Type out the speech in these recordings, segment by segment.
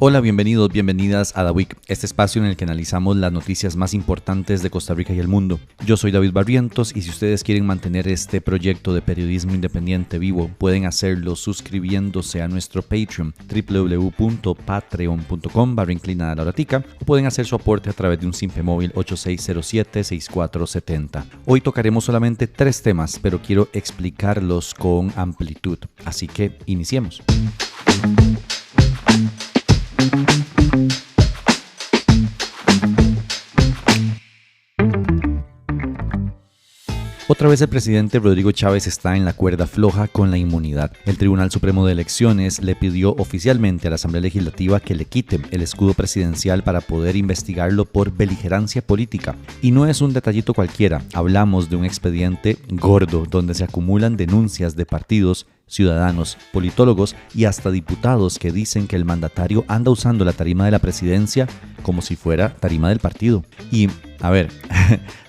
Hola, bienvenidos, bienvenidas a The Week, este espacio en el que analizamos las noticias más importantes de Costa Rica y el mundo. Yo soy David Barrientos y si ustedes quieren mantener este proyecto de periodismo independiente vivo, pueden hacerlo suscribiéndose a nuestro Patreon, www.patreon.com/inclinada-la-horatica, o pueden hacer su aporte a través de un simple móvil 8607-6470. Hoy tocaremos solamente 3 temas, pero quiero explicarlos con amplitud, así que iniciemos. Otra vez el presidente Rodrigo Chávez está en la cuerda floja con la inmunidad. El Tribunal Supremo de Elecciones le pidió oficialmente a la Asamblea Legislativa que le quite el escudo presidencial para poder investigarlo por beligerancia política. Y no es un detallito cualquiera, hablamos de un expediente gordo donde se acumulan denuncias de partidos, ciudadanos, politólogos y hasta diputados que dicen que el mandatario anda usando la tarima de la presidencia como si fuera tarima del partido. Y, a ver,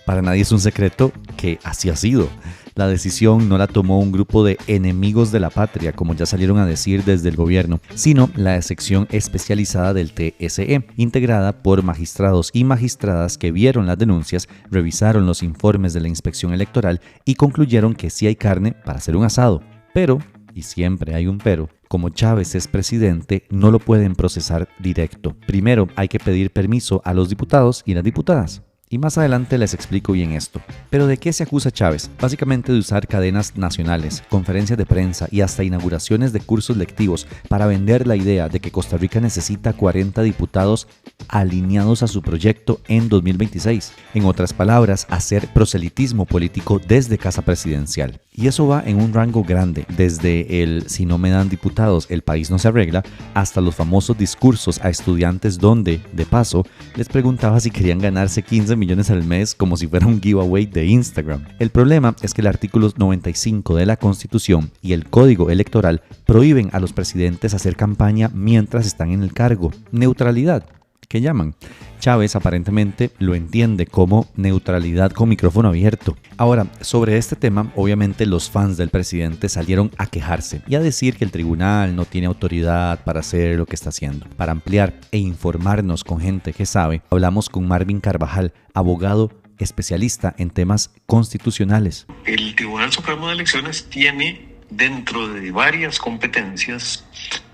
para nadie es un secreto que así ha sido. La decisión no la tomó un grupo de enemigos de la patria, como ya salieron a decir desde el gobierno, sino la sección especializada del TSE, integrada por magistrados y magistradas que vieron las denuncias, revisaron los informes de la inspección electoral y concluyeron que sí hay carne para hacer un asado. Pero, y siempre hay un pero, como Chávez es presidente, no lo pueden procesar directo. Primero hay que pedir permiso a los diputados y las diputadas. Y más adelante les explico bien esto. ¿Pero de qué se acusa Chávez? Básicamente de usar cadenas nacionales, conferencias de prensa y hasta inauguraciones de cursos lectivos para vender la idea de que Costa Rica necesita 40 diputados alineados a su proyecto en 2026. En otras palabras, hacer proselitismo político desde Casa Presidencial. Y eso va en un rango grande, desde el si no me dan diputados, el país no se arregla, hasta los famosos discursos a estudiantes donde, de paso, les preguntaba si querían ganarse 15 millones al mes como si fuera un giveaway de Instagram. El problema es que el artículo 95 de la Constitución y el Código Electoral prohíben a los presidentes hacer campaña mientras están en el cargo. Neutralidad, ¿qué llaman? Chávez aparentemente lo entiende como neutralidad con micrófono abierto. Ahora, sobre este tema, obviamente los fans del presidente salieron a quejarse y a decir que el tribunal no tiene autoridad para hacer lo que está haciendo. Para ampliar e informarnos con gente que sabe, hablamos con Marvin Carvajal, abogado especialista en temas constitucionales. El Tribunal Supremo de Elecciones tiene dentro de varias competencias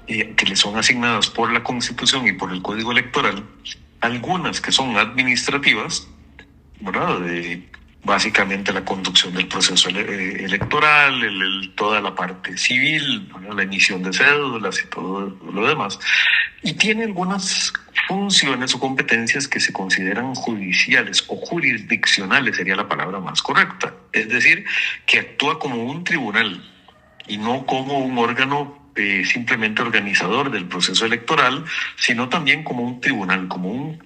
que le son asignadas por la Constitución y por el Código Electoral, algunas que son administrativas, ¿verdad? Básicamente la conducción del proceso electoral, toda la parte civil, ¿verdad? La emisión de cédulas y todo lo demás. Y tiene algunas funciones o competencias que se consideran judiciales o jurisdiccionales, sería la palabra más correcta. Es decir, que actúa como un tribunal y no como un órgano simplemente organizador del proceso electoral, sino también como un tribunal, como un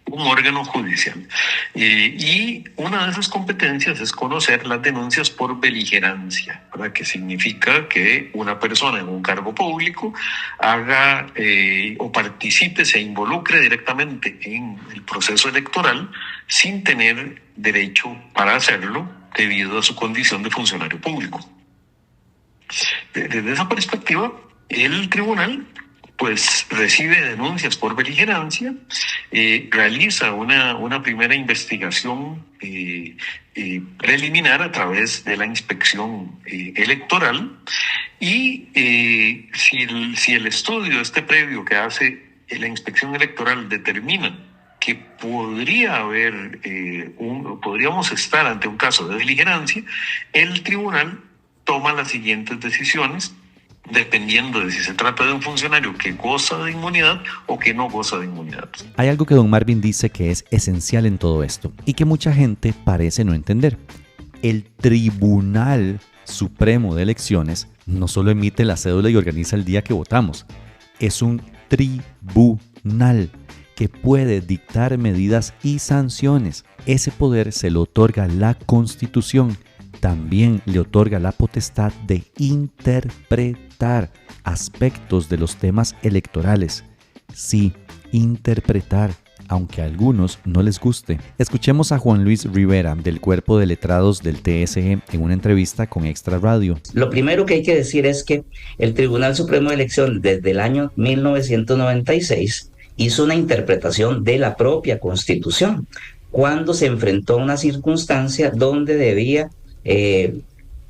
órgano judicial. Y una de esas competencias es conocer las denuncias por beligerancia, ¿verdad? Que significa que una persona en un cargo público haga o participe, se involucre directamente en el proceso electoral sin tener derecho para hacerlo debido a su condición de funcionario público. Desde esa perspectiva, el tribunal pues recibe denuncias por beligerancia, realiza una primera investigación preliminar a través de la inspección electoral y si el estudio previo que hace la inspección electoral determina que podríamos estar ante un caso de beligerancia, el tribunal toma las siguientes decisiones dependiendo de si se trata de un funcionario que goza de inmunidad o que no goza de inmunidad. Hay algo que don Marvin dice que es esencial en todo esto y que mucha gente parece no entender. El Tribunal Supremo de Elecciones no solo emite la cédula y organiza el día que votamos, es un tribunal que puede dictar medidas y sanciones. Ese poder se lo otorga la Constitución. También le otorga la potestad de interpretar aspectos de los temas electorales. Sí, interpretar. aunque a algunos no les guste. Escuchemos a Juan Luis Rivera del Cuerpo de Letrados del TSG en una entrevista con Extra Radio. Lo primero que hay que decir es que el Tribunal Supremo de Elecciones desde el año 1996 hizo una interpretación de la propia Constitución cuando se enfrentó a una circunstancia donde debía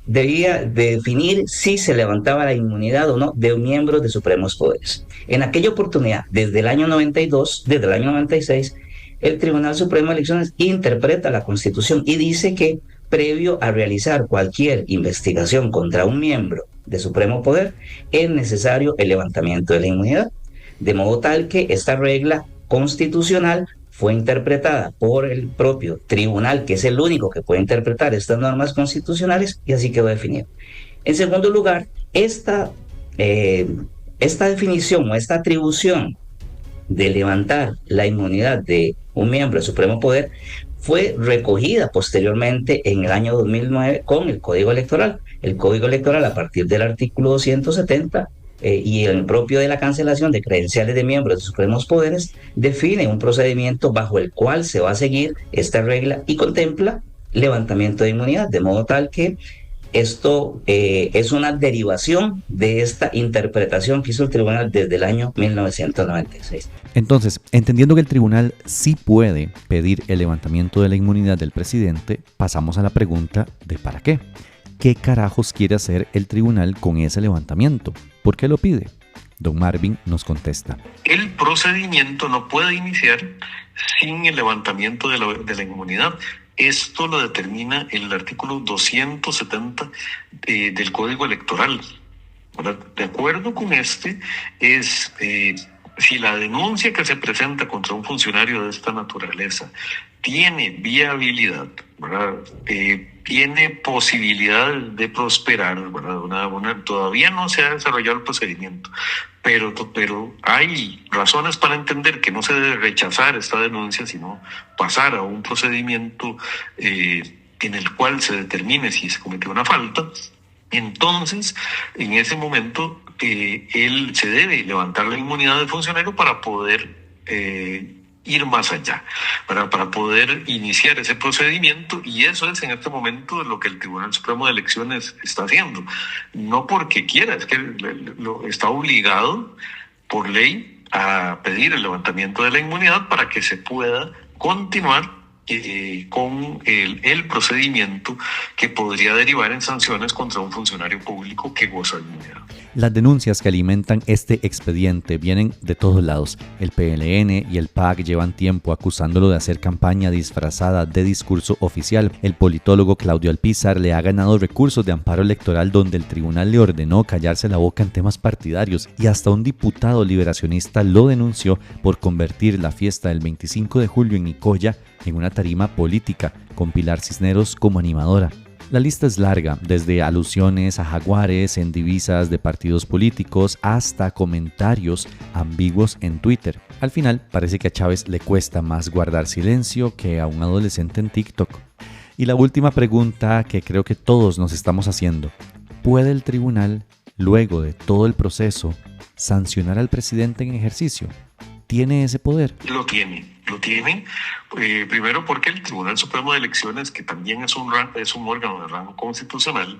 definir si se levantaba la inmunidad o no de miembros de supremos poderes. En aquella oportunidad, desde el año 96, el Tribunal Supremo de Elecciones interpreta la Constitución y dice que previo a realizar cualquier investigación contra un miembro de supremo poder, es necesario el levantamiento de la inmunidad, de modo tal que esta regla constitucional fue interpretada por el propio tribunal, que es el único que puede interpretar estas normas constitucionales, y así quedó definido. En segundo lugar, esta definición o esta atribución de levantar la inmunidad de un miembro del Supremo Poder fue recogida posteriormente en el año 2009 con el Código Electoral. El Código Electoral, a partir del artículo 270, y el propio de la cancelación de credenciales de miembros de supremos poderes, define un procedimiento bajo el cual se va a seguir esta regla y contempla levantamiento de inmunidad, de modo tal que esto es una derivación de esta interpretación que hizo el tribunal desde el año 1996. Entonces, entendiendo que el tribunal sí puede pedir el levantamiento de la inmunidad del presidente, pasamos a la pregunta de ¿para qué? ¿Qué carajos quiere hacer el tribunal con ese levantamiento? ¿Por qué lo pide? Don Marvin nos contesta. El procedimiento no puede iniciar sin el levantamiento de la inmunidad. Esto lo determina el artículo 270 del Código Electoral. Ahora, de acuerdo con este, si la denuncia que se presenta contra un funcionario de esta naturaleza tiene viabilidad, ¿verdad? Tiene posibilidades de prosperar, ¿verdad? Todavía no se ha desarrollado el procedimiento, pero hay razones para entender que no se debe rechazar esta denuncia, sino pasar a un procedimiento en el cual se determine si se cometió una falta. Entonces, en ese momento, se debe levantar la inmunidad del funcionario para poder ir más allá, para poder iniciar ese procedimiento, y eso es en este momento lo que el Tribunal Supremo de Elecciones está haciendo. No porque quiera, es que está obligado por ley a pedir el levantamiento de la inmunidad para que se pueda continuar con el procedimiento que podría derivar en sanciones contra un funcionario público que goza de inmunidad. Las denuncias que alimentan este expediente vienen de todos lados. El PLN y el PAC llevan tiempo acusándolo de hacer campaña disfrazada de discurso oficial. El politólogo Claudio Alpizar le ha ganado recursos de amparo electoral donde el tribunal le ordenó callarse la boca en temas partidarios, y hasta un diputado liberacionista lo denunció por convertir la fiesta del 25 de julio en Nicoya en una tarima política, con Pilar Cisneros como animadora. La lista es larga, desde alusiones a jaguares en divisas de partidos políticos hasta comentarios ambiguos en Twitter. Al final, parece que a Chávez le cuesta más guardar silencio que a un adolescente en TikTok. Y la última pregunta que creo que todos nos estamos haciendo: ¿puede el tribunal, luego de todo el proceso, sancionar al presidente en ejercicio? ¿Tiene ese poder? Lo tiene. Primero porque el Tribunal Supremo de Elecciones, que también es un órgano de rango constitucional,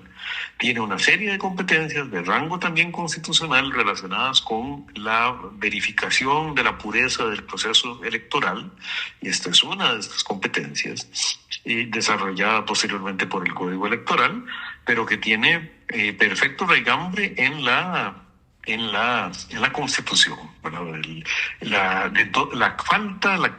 tiene una serie de competencias de rango también constitucional relacionadas con la verificación de la pureza del proceso electoral, y esta es una de estas competencias desarrollada posteriormente por el Código Electoral, pero que tiene perfecto raigambre en la Constitución, ¿verdad? La falta de la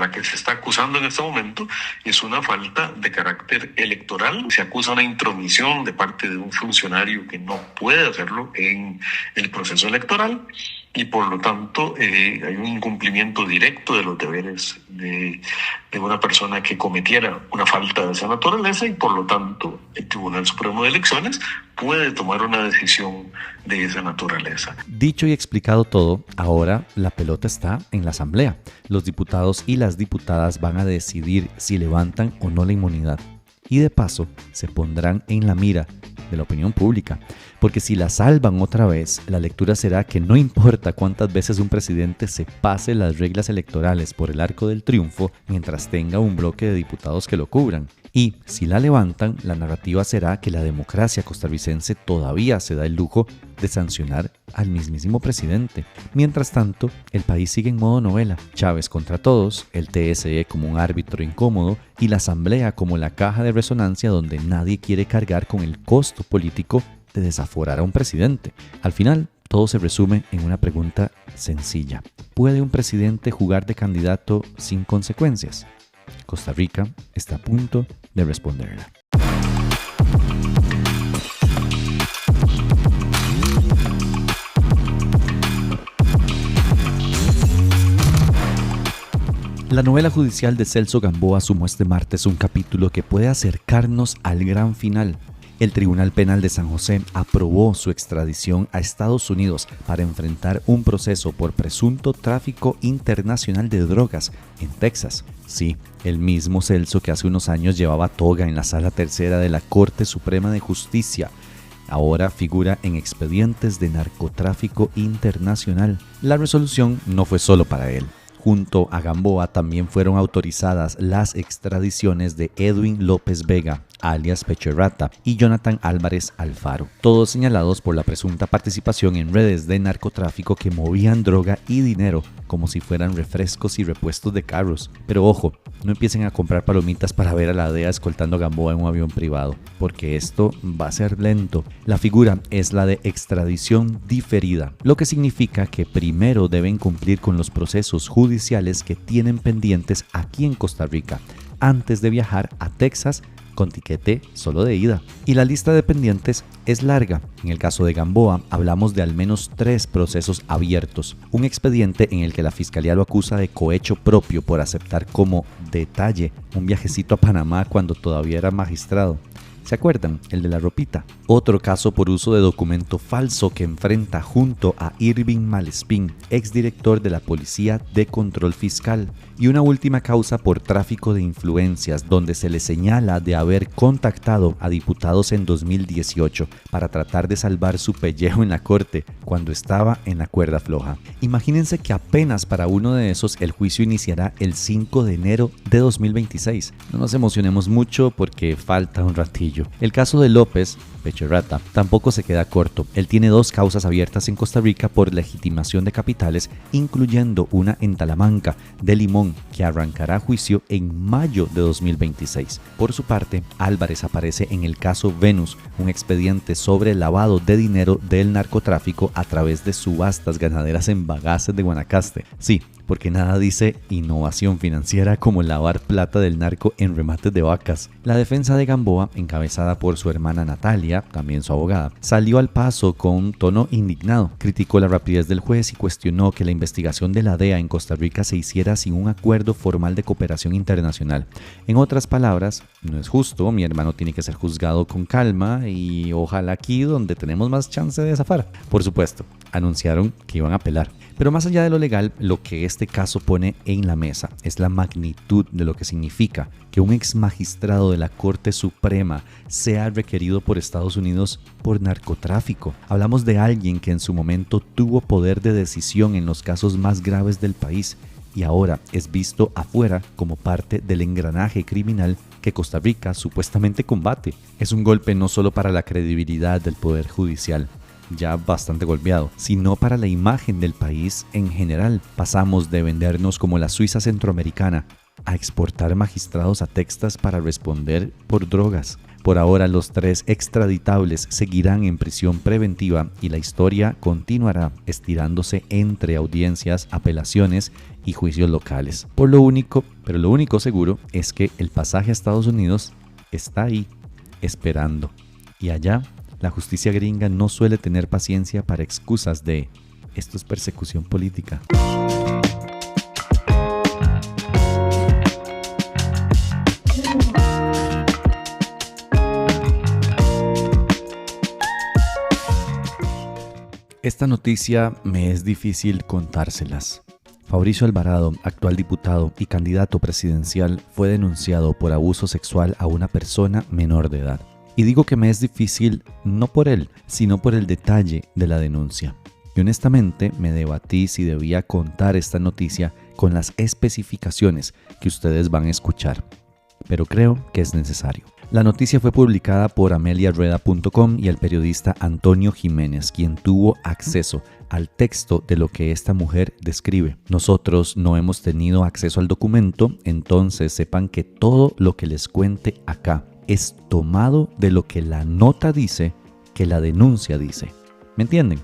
que se está acusando en este momento es una falta de carácter electoral. Se acusa una intromisión de parte de un funcionario que no puede hacerlo en el proceso electoral, y por lo tanto hay un incumplimiento directo de los deberes de una persona que cometiera una falta de esa naturaleza, y por lo tanto el Tribunal Supremo de Elecciones puede tomar una decisión de esa naturaleza. Dicho y explicado todo, ahora la pelota está en la Asamblea. Los diputados y las diputadas van a decidir si levantan o no la inmunidad. Y de paso, se pondrán en la mira de la opinión pública. Porque si la salvan otra vez, la lectura será que no importa cuántas veces un presidente se pase las reglas electorales por el arco del triunfo mientras tenga un bloque de diputados que lo cubran. Y si la levantan, la narrativa será que la democracia costarricense todavía se da el lujo de sancionar al mismísimo presidente. Mientras tanto, el país sigue en modo novela. Chávez contra todos, el TSE como un árbitro incómodo y la Asamblea como la caja de resonancia donde nadie quiere cargar con el costo político de desaforar a un presidente. Al final, todo se resume en una pregunta sencilla. ¿Puede un presidente jugar de candidato sin consecuencias? Costa Rica está a punto de responderla. La novela judicial de Celso Gamboa sumó este martes un capítulo que puede acercarnos al gran final. El Tribunal Penal de San José aprobó su extradición a Estados Unidos para enfrentar un proceso por presunto tráfico internacional de drogas en Texas. Sí, el mismo Celso que hace unos años llevaba toga en la Sala Tercera de la Corte Suprema de Justicia. Ahora figura en expedientes de narcotráfico internacional. La resolución no fue solo para él. Junto a Gamboa también fueron autorizadas las extradiciones de Edwin López Vega, alias Pecherrata, y Jonathan Álvarez Alfaro, todos señalados por la presunta participación en redes de narcotráfico que movían droga y dinero como si fueran refrescos y repuestos de carros. Pero ojo, no empiecen a comprar palomitas para ver a la DEA escoltando a Gamboa en un avión privado, porque esto va a ser lento. La figura es la de extradición diferida, lo que significa que primero deben cumplir con los procesos judiciales que tienen pendientes aquí en Costa Rica, antes de viajar a Texas con tiquete solo de ida. Y la lista de pendientes es larga. En el caso de Gamboa, hablamos de al menos 3 procesos abiertos. Un expediente en el que la fiscalía lo acusa de cohecho propio por aceptar como detalle un viajecito a Panamá cuando todavía era magistrado. ¿Se acuerdan? El de la ropita. Otro caso por uso de documento falso que enfrenta junto a Irving Malespín, exdirector de la Policía de Control Fiscal. Y una última causa por tráfico de influencias, donde se le señala de haber contactado a diputados en 2018 para tratar de salvar su pellejo en la corte cuando estaba en la cuerda floja. Imagínense que apenas para uno de esos el juicio iniciará el 5 de enero de 2026. No nos emocionemos mucho porque falta un ratillo. El caso de López Pecherrata tampoco se queda corto. Él tiene 2 causas abiertas en Costa Rica por legitimación de capitales, incluyendo una en Talamanca, de Limón, que arrancará juicio en mayo de 2026. Por su parte, Álvarez aparece en el caso Venus, un expediente sobre lavado de dinero del narcotráfico a través de subastas ganaderas en Bagaces de Guanacaste. Sí, porque nada dice innovación financiera como lavar plata del narco en remates de vacas. La defensa de Gamboa, encabezada por su hermana Natalia, también su abogada, salió al paso con un tono indignado. Criticó la rapidez del juez y cuestionó que la investigación de la DEA en Costa Rica se hiciera sin un acuerdo formal de cooperación internacional. En otras palabras, no es justo, mi hermano tiene que ser juzgado con calma y ojalá aquí donde tenemos más chance de zafar. Por supuesto, anunciaron que iban a apelar. Pero más allá de lo legal, lo que este caso pone en la mesa es la magnitud de lo que significa que un ex magistrado de la Corte Suprema sea requerido por Estados Unidos por narcotráfico. Hablamos de alguien que en su momento tuvo poder de decisión en los casos más graves del país y ahora es visto afuera como parte del engranaje criminal que Costa Rica supuestamente combate. Es un golpe no solo para la credibilidad del Poder Judicial, ya bastante golpeado, sino para la imagen del país en general. Pasamos de vendernos como la Suiza centroamericana a exportar magistrados a Texas para responder por drogas. Por ahora los 3 extraditables seguirán en prisión preventiva y la historia continuará estirándose entre audiencias, apelaciones y juicios locales. Lo único seguro es que el pasaje a Estados Unidos está ahí, esperando. Y allá la justicia gringa no suele tener paciencia para excusas de esto es persecución política. Esta noticia me es difícil contárselas. Fabricio Alvarado, actual diputado y candidato presidencial, fue denunciado por abuso sexual a una persona menor de edad. Y digo que me es difícil no por él, sino por el detalle de la denuncia. Y honestamente me debatí si debía contar esta noticia con las especificaciones que ustedes van a escuchar, pero creo que es necesario. La noticia fue publicada por ameliarrueda.com y el periodista Antonio Jiménez, quien tuvo acceso al texto de lo que esta mujer describe. Nosotros no hemos tenido acceso al documento, entonces sepan que todo lo que les cuente acá es tomado de lo que la nota dice, que la denuncia dice. ¿Me entienden?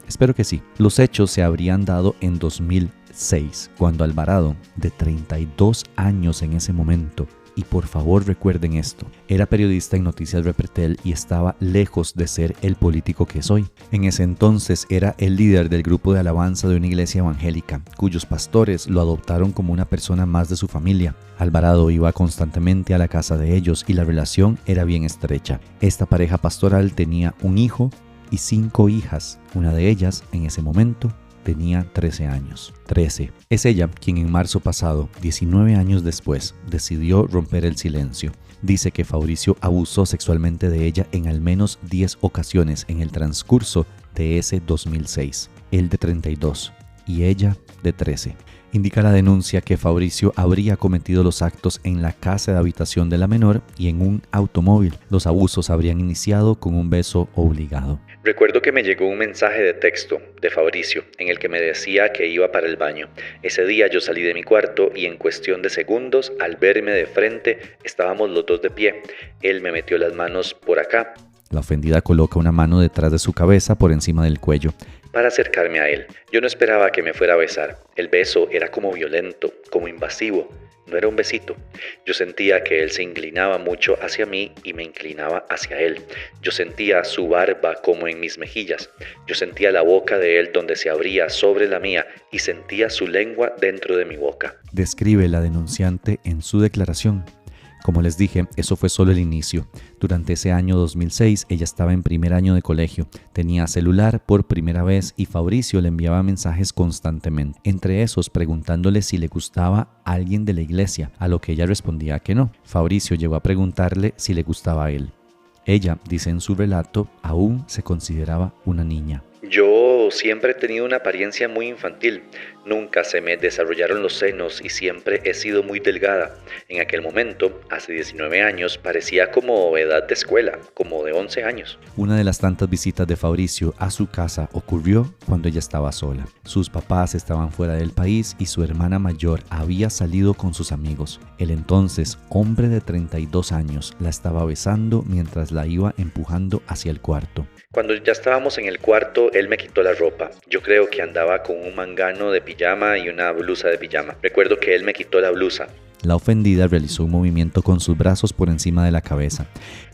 Espero que sí. Los hechos se habrían dado en 2006, cuando Alvarado, de 32 años en ese momento, y por favor recuerden esto, era periodista en Noticias Repretel y estaba lejos de ser el político que es hoy. En ese entonces era el líder del grupo de alabanza de una iglesia evangélica, cuyos pastores lo adoptaron como una persona más de su familia. Alvarado iba constantemente a la casa de ellos y la relación era bien estrecha. Esta pareja pastoral tenía un hijo y 5 hijas, una de ellas en ese momento tenía 13 años. 13. Es ella quien en marzo pasado, 19 años después, decidió romper el silencio. Dice que Fabricio abusó sexualmente de ella en al menos 10 ocasiones en el transcurso de ese 2006. Él de 32 y ella de 13. Indica la denuncia que Fabricio habría cometido los actos en la casa de habitación de la menor y en un automóvil. Los abusos habrían iniciado con un beso obligado. Recuerdo que me llegó un mensaje de texto de Fabricio en el que me decía que iba para el baño. Ese día yo salí de mi cuarto y en cuestión de segundos, al verme de frente, estábamos los dos de pie. Él me metió las manos por acá. La ofendida coloca una mano detrás de su cabeza por encima del cuello para acercarme a él. Yo no esperaba que me fuera a besar. El beso era como violento, como invasivo. No era un besito. Yo sentía que él se inclinaba mucho hacia mí y me inclinaba hacia él. Yo sentía su barba como en mis mejillas. Yo sentía la boca de él donde se abría sobre la mía y sentía su lengua dentro de mi boca. Describe la denunciante en su declaración. Como les dije, eso fue solo el inicio. Durante ese año 2006, ella estaba en primer año de colegio, tenía celular por primera vez y Fabricio le enviaba mensajes constantemente, entre esos preguntándole si le gustaba alguien de la iglesia, a lo que ella respondía que no. Fabricio llegó a preguntarle si le gustaba a él. Ella, dice en su relato, aún se consideraba una niña. Yo siempre he tenido una apariencia muy infantil, nunca se me desarrollaron los senos y siempre he sido muy delgada. En aquel momento, hace 19 años, parecía como edad de escuela, como de 11 años. Una de las tantas visitas de Fabricio a su casa ocurrió cuando ella estaba sola. Sus papás estaban fuera del país y su hermana mayor había salido con sus amigos. El entonces hombre de 32 años la estaba besando mientras la iba empujando hacia el cuarto. Cuando ya estábamos en el cuarto, él me quitó la ropa. Yo creo que andaba con un mangano de pijama y una blusa de pijama. Recuerdo que él me quitó la blusa. La ofendida realizó un movimiento con sus brazos por encima de la cabeza.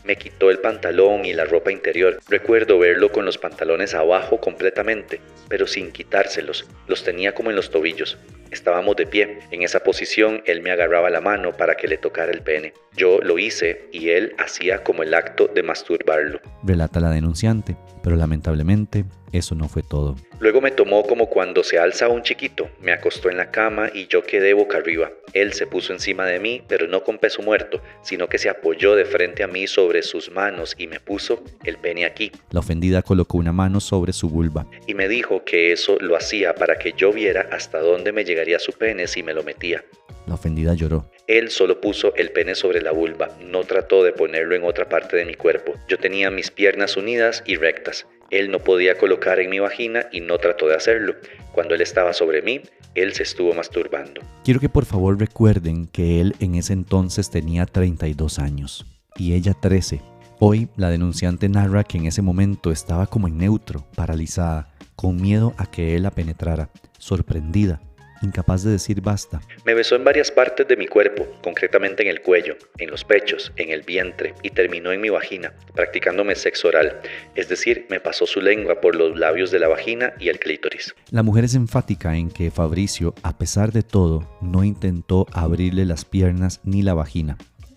Me quitó el pantalón y la ropa interior. Recuerdo verlo con los pantalones abajo completamente, pero sin quitárselos. Los tenía como en los tobillos. Estábamos de pie. En esa posición, él me agarraba la mano para que le tocara el pene. Yo lo hice y él hacía como el acto de masturbarlo. Relata la denunciante, pero lamentablemente eso no fue todo. Luego me tomó como cuando se alza un chiquito. Me acostó en la cama y yo quedé boca arriba. Él se puso encima de mí, pero no con peso muerto, sino que se apoyó de frente a mí sobre sus manos y me puso el pene aquí. La ofendida colocó una mano sobre su vulva y me dijo que eso lo hacía para que yo viera hasta dónde me llegaría su pene si me lo metía. La ofendida lloró. Él solo puso el pene sobre la vulva, no trató de ponerlo en otra parte de mi cuerpo. Yo tenía mis piernas unidas y rectas. Él no podía colocar en mi vagina y no trató de hacerlo. Cuando él estaba sobre mí, él se estuvo masturbando. Quiero que por favor recuerden que él en ese entonces tenía 32 años y ella 13. Hoy la denunciante narra que en ese momento estaba como en neutro, paralizada, con miedo a que él la penetrara, sorprendida, incapaz de decir basta. Me besó en varias partes de mi cuerpo, concretamente en el cuello, en los pechos, en el vientre y terminó en mi vagina, practicándome sexo oral, es decir, me pasó su lengua por los labios de la vagina y el clítoris. La mujer es enfática en que Fabricio, a pesar de todo, no intentó abrirle las piernas ni la vagina,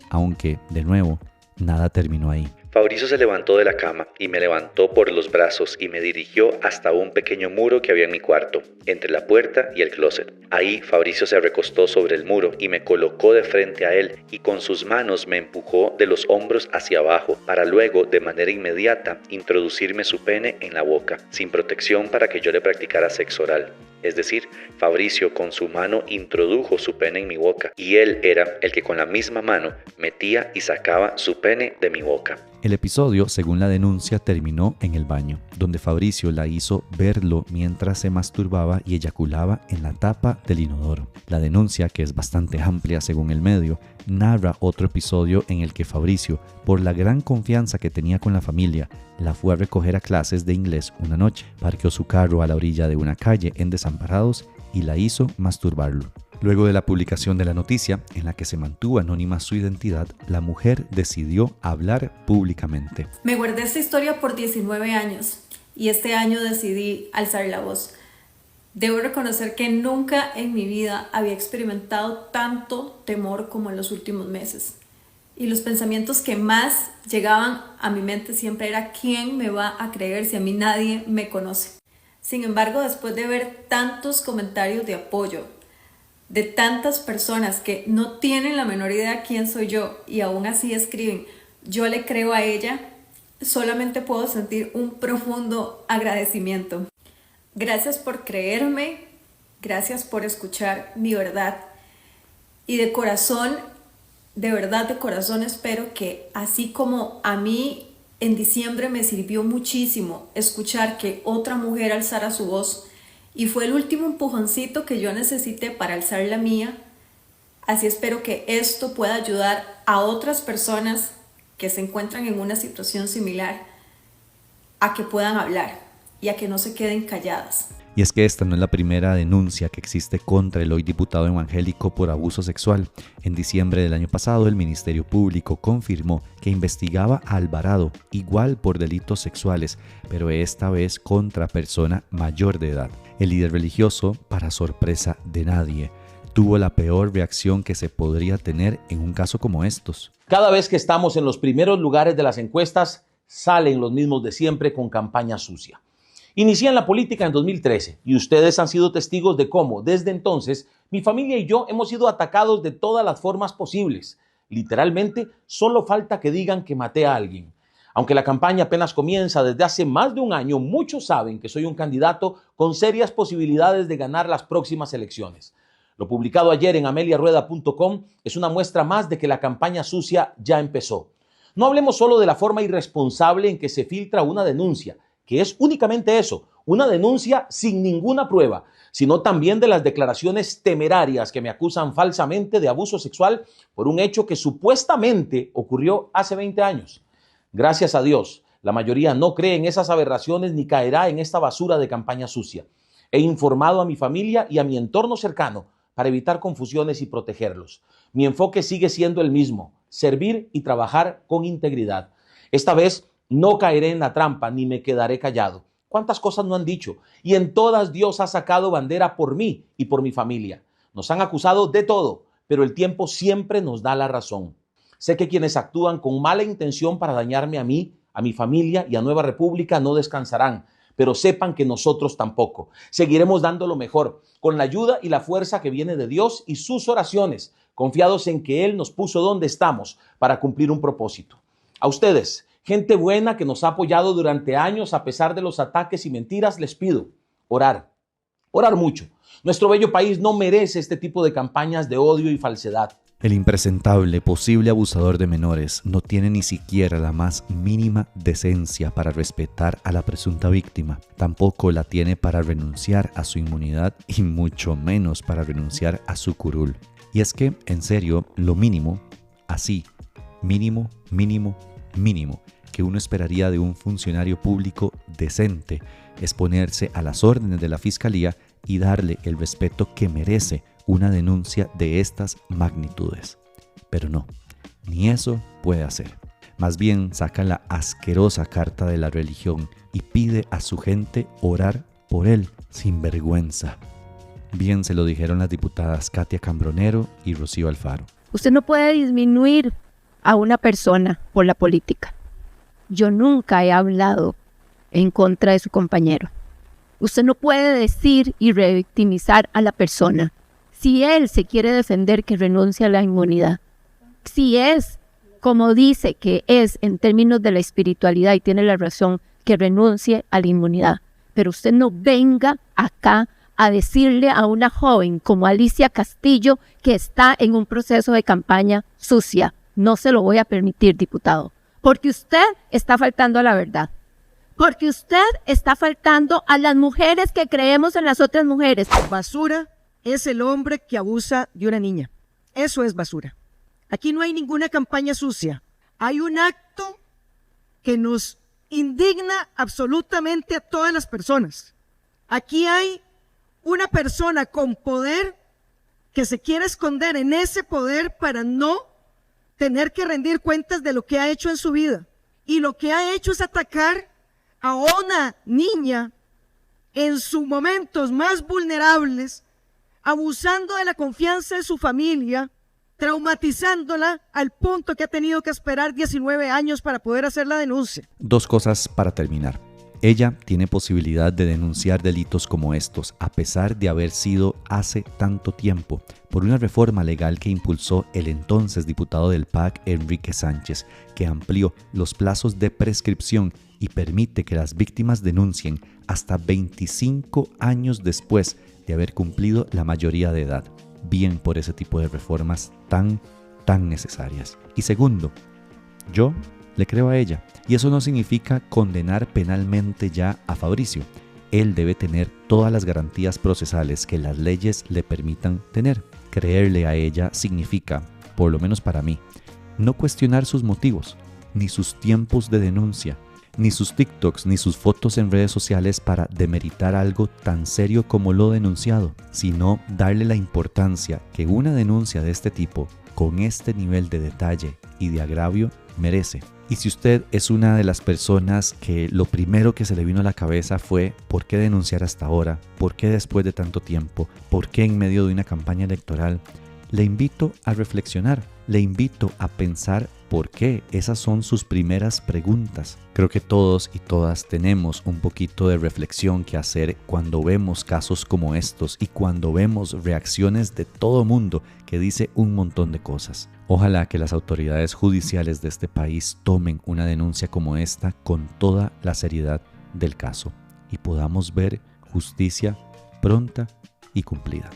aunque, de nuevo, nada terminó ahí. Fabricio se levantó de la cama y me levantó por los brazos y me dirigió hasta un pequeño muro que había en mi cuarto, entre la puerta y el closet. Ahí Fabricio se recostó sobre el muro y me colocó de frente a él y con sus manos me empujó de los hombros hacia abajo para luego, de manera inmediata, introducirme su pene en la boca, sin protección para que yo le practicara sexo oral. Es decir, Fabricio con su mano introdujo su pene en mi boca y él era el que con la misma mano metía y sacaba su pene de mi boca. El episodio, según la denuncia, terminó en el baño, donde Fabricio la hizo verlo mientras se masturbaba y eyaculaba en la tapa del inodoro. La denuncia, que es bastante amplia según el medio, narra otro episodio en el que Fabricio, por la gran confianza que tenía con la familia, la fue a recoger a clases de inglés una noche, parqueó su carro a la orilla de una calle en Desamparados y la hizo masturbarlo. Luego de la publicación de la noticia, en la que se mantuvo anónima su identidad, la mujer decidió hablar públicamente. Me guardé esta historia por 19 años y este año decidí alzar la voz. Debo reconocer que nunca en mi vida había experimentado tanto temor como en los últimos meses. Y los pensamientos que más llegaban a mi mente siempre era ¿quién me va a creer si a mí nadie me conoce? Sin embargo, después de ver tantos comentarios de apoyo, de tantas personas que no tienen la menor idea quién soy yo y aún así escriben, yo le creo a ella, solamente puedo sentir un profundo agradecimiento. Gracias por creerme, gracias por escuchar mi verdad y de corazón, de verdad de corazón espero que así como a mí en diciembre me sirvió muchísimo escuchar que otra mujer alzara su voz y fue el último empujoncito que yo necesité para alzar la mía, así espero que esto pueda ayudar a otras personas que se encuentran en una situación similar a que puedan hablar y a que no se queden calladas. Y es que esta no es la primera denuncia que existe contra el hoy diputado evangélico por abuso sexual. En diciembre del año pasado, el Ministerio Público confirmó que investigaba a Alvarado, igual por delitos sexuales, pero esta vez contra persona mayor de edad. El líder religioso, para sorpresa de nadie, tuvo la peor reacción que se podría tener en un caso como estos. Cada vez que estamos en los primeros lugares de las encuestas, salen los mismos de siempre con campaña sucia. Inicié en la política en 2013 y ustedes han sido testigos de cómo, desde entonces, mi familia y yo hemos sido atacados de todas las formas posibles. Literalmente, solo falta que digan que maté a alguien. Aunque la campaña apenas comienza desde hace más de un año, muchos saben que soy un candidato con serias posibilidades de ganar las próximas elecciones. Lo publicado ayer en ameliarueda.com es una muestra más de que la campaña sucia ya empezó. No hablemos solo de la forma irresponsable en que se filtra una denuncia, que es únicamente eso, una denuncia sin ninguna prueba, sino también de las declaraciones temerarias que me acusan falsamente de abuso sexual por un hecho que supuestamente ocurrió hace 20 años. Gracias a Dios, la mayoría no cree en esas aberraciones ni caerá en esta basura de campaña sucia. He informado a mi familia y a mi entorno cercano para evitar confusiones y protegerlos. Mi enfoque sigue siendo el mismo, servir y trabajar con integridad. Esta vez no caeré en la trampa ni me quedaré callado. ¿Cuántas cosas no han dicho? Y en todas Dios ha sacado bandera por mí y por mi familia. Nos han acusado de todo, pero el tiempo siempre nos da la razón. Sé que quienes actúan con mala intención para dañarme a mí, a mi familia y a Nueva República no descansarán, pero sepan que nosotros tampoco. Seguiremos dando lo mejor, con la ayuda y la fuerza que viene de Dios y sus oraciones, confiados en que Él nos puso donde estamos para cumplir un propósito. A ustedes, gente buena que nos ha apoyado durante años a pesar de los ataques y mentiras, les pido orar mucho. Nuestro bello país no merece este tipo de campañas de odio y falsedad. El impresentable posible abusador de menores no tiene ni siquiera la más mínima decencia para respetar a la presunta víctima. Tampoco la tiene para renunciar a su inmunidad y mucho menos para renunciar a su curul. Y es que, en serio, lo mínimo, así, mínimo, que uno esperaría de un funcionario público decente es ponerse a las órdenes de la Fiscalía y darle el respeto que merece una denuncia de estas magnitudes. Pero no, ni eso puede hacer. Más bien saca la asquerosa carta de la religión y pide a su gente orar por él sin vergüenza. Bien se lo dijeron las diputadas Katia Cambronero y Rocío Alfaro. Usted no puede disminuir a una persona por la política. yo nunca he hablado en contra de su compañero. Usted no puede decir y revictimizar a la persona. Si él se quiere defender, que renuncie a la inmunidad. Si es, como dice que es en términos de la espiritualidad y tiene la razón, que renuncie a la inmunidad. Pero usted no venga acá a decirle a una joven como Alicia Castillo que está en un proceso de campaña sucia. No se lo voy a permitir, diputado, porque usted está faltando a la verdad. Porque usted está faltando a las mujeres que creemos en las otras mujeres. Basura es el hombre que abusa de una niña. Eso es basura. Aquí no hay ninguna campaña sucia. Hay un acto que nos indigna absolutamente a todas las personas. Aquí hay una persona con poder que se quiere esconder en ese poder para no tener que rendir cuentas de lo que ha hecho en su vida. Y lo que ha hecho es atacar a una niña en sus momentos más vulnerables, abusando de la confianza de su familia, traumatizándola al punto que ha tenido que esperar 19 años para poder hacer la denuncia. Dos cosas para terminar. Ella tiene posibilidad de denunciar delitos como estos, a pesar de haber sido hace tanto tiempo, por una reforma legal que impulsó el entonces diputado del PAC, Enrique Sánchez, que amplió los plazos de prescripción y permite que las víctimas denuncien hasta 25 años después de haber cumplido la mayoría de edad. Bien por ese tipo de reformas tan necesarias. Y segundo, yo le creo a ella. Y eso no significa condenar penalmente ya a Fabricio. Él debe tener todas las garantías procesales que las leyes le permitan tener. Creerle a ella significa, por lo menos para mí, no cuestionar sus motivos, ni sus tiempos de denuncia, ni sus TikToks, ni sus fotos en redes sociales para demeritar algo tan serio como lo denunciado, sino darle la importancia que una denuncia de este tipo, con este nivel de detalle y de agravio, merece. Y si usted es una de las personas que lo primero que se le vino a la cabeza fue ¿por qué denunciar hasta ahora? ¿Por qué después de tanto tiempo? ¿Por qué en medio de una campaña electoral? Le invito a reflexionar, le invito a pensar por qué. Esas son sus primeras preguntas. Creo que todos y todas tenemos un poquito de reflexión que hacer cuando vemos casos como estos y cuando vemos reacciones de todo mundo que dice un montón de cosas. Ojalá que las autoridades judiciales de este país tomen una denuncia como esta con toda la seriedad del caso y podamos ver justicia pronta y cumplida.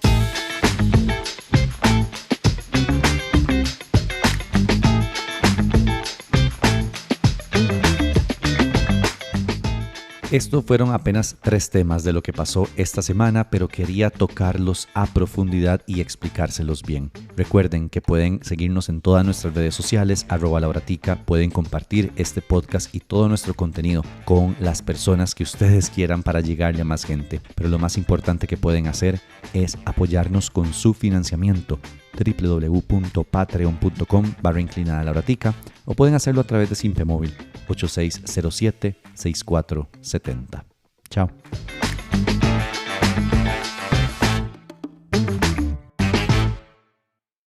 Estos fueron apenas 3 temas de lo que pasó esta semana, pero quería tocarlos a profundidad y explicárselos bien. Recuerden que pueden seguirnos en todas nuestras redes sociales, @lauratica, pueden compartir este podcast y todo nuestro contenido con las personas que ustedes quieran para llegarle a más gente. Pero lo más importante que pueden hacer es apoyarnos con su financiamiento. www.patreon.com/lauratica o pueden hacerlo a través de Simpe Móvil 8607-6470. Chao.